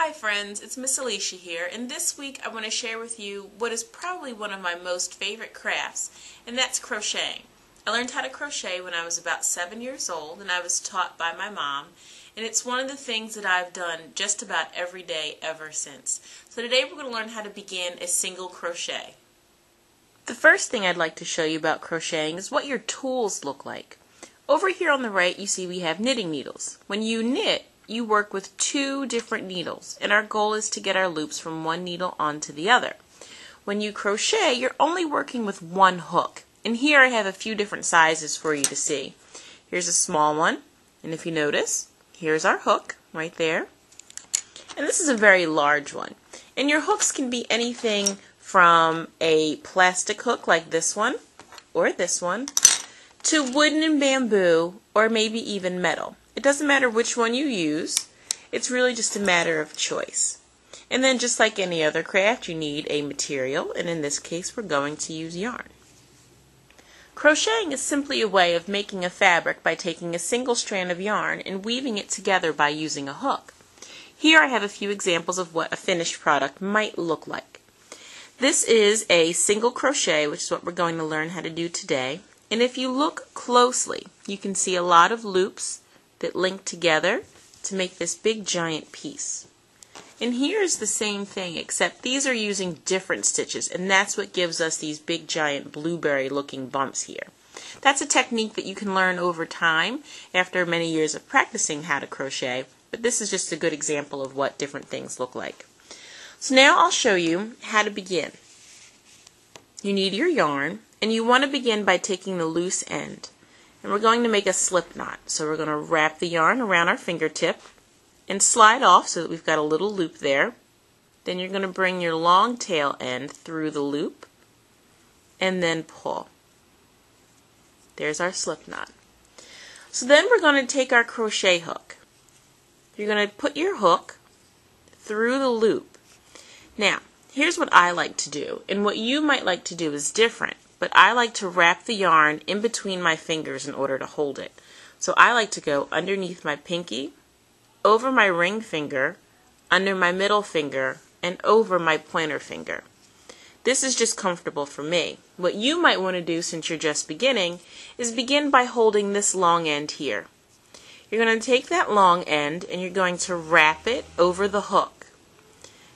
Hi friends, it's Miss Alicia here, and this week I want to share with you what is probably one of my most favorite crafts, and that's crocheting. I learned how to crochet when I was about 7 years old, and I was taught by my mom, and it's one of the things that I've done just about every day ever since. So today we're going to learn how to begin a single crochet. The first thing I'd like to show you about crocheting is what your tools look like. Over here on the right you see we have knitting needles. When you knit, you work with 2 different needles, and our goal is to get our loops from one needle onto the other. When you crochet, you're only working with 1 hook, and here I have a few different sizes for you to see. Here's a small one, and if you notice, here's our hook right there, and this is a very large one. And your hooks can be anything from a plastic hook like this one, or this one, to wooden and bamboo, or maybe even metal. It doesn't matter which one you use, it's really just a matter of choice. And then just like any other craft, you need a material, and in this case we're going to use yarn. Crocheting is simply a way of making a fabric by taking a single strand of yarn and weaving it together by using a hook. Here I have a few examples of what a finished product might look like. This is a single crochet, which is what we're going to learn how to do today. And if you look closely, you can see a lot of loops that link together to make this big giant piece. And here's the same thing, except these are using different stitches, and that's what gives us these big giant blueberry looking bumps here. That's a technique that you can learn over time after many years of practicing how to crochet, but this is just a good example of what different things look like. So now I'll show you how to begin. You need your yarn, and you want to begin by taking the loose end. And we're going to make a slip knot. So we're going to wrap the yarn around our fingertip and slide off so that we've got a little loop there. Then you're going to bring your long tail end through the loop and then pull. There's our slip knot. So then we're going to take our crochet hook. You're going to put your hook through the loop. Now, here's what I like to do, and what you might like to do is different. But I like to wrap the yarn in between my fingers in order to hold it. So I like to go underneath my pinky, over my ring finger, under my middle finger, and over my pointer finger. This is just comfortable for me. What you might want to do since you're just beginning is begin by holding this long end here. You're going to take that long end and you're going to wrap it over the hook.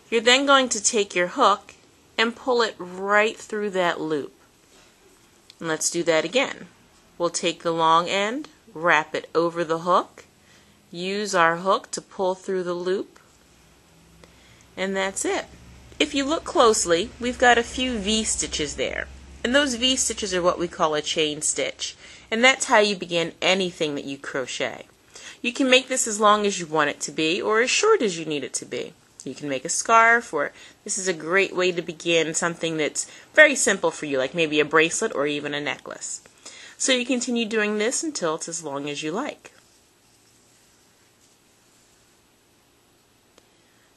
You're then going to take your hook and pull it right through that loop. And let's do that again. We'll take the long end, wrap it over the hook, use our hook to pull through the loop, and that's it. If you look closely, we've got a few V stitches there. And those V stitches are what we call a chain stitch. And that's how you begin anything that you crochet. You can make this as long as you want it to be, or as short as you need it to be. You can make a scarf, or this is a great way to begin something that's very simple for you, like maybe a bracelet or even a necklace. So you continue doing this until it's as long as you like.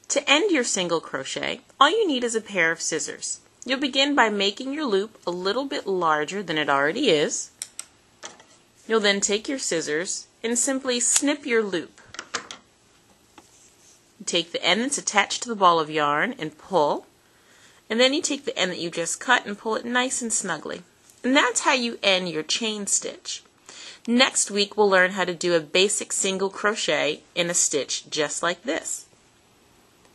To end your single crochet, all you need is a pair of scissors. You'll begin by making your loop a little bit larger than it already is. You'll then take your scissors and simply snip your loop. Take the end that's attached to the ball of yarn and pull, and then you take the end that you just cut and pull it nice and snugly. And that's how you end your chain stitch. Next week we'll learn how to do a basic single crochet in a stitch just like this.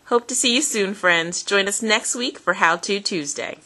Hope to see you soon, friends. Join us next week for How To Tuesday.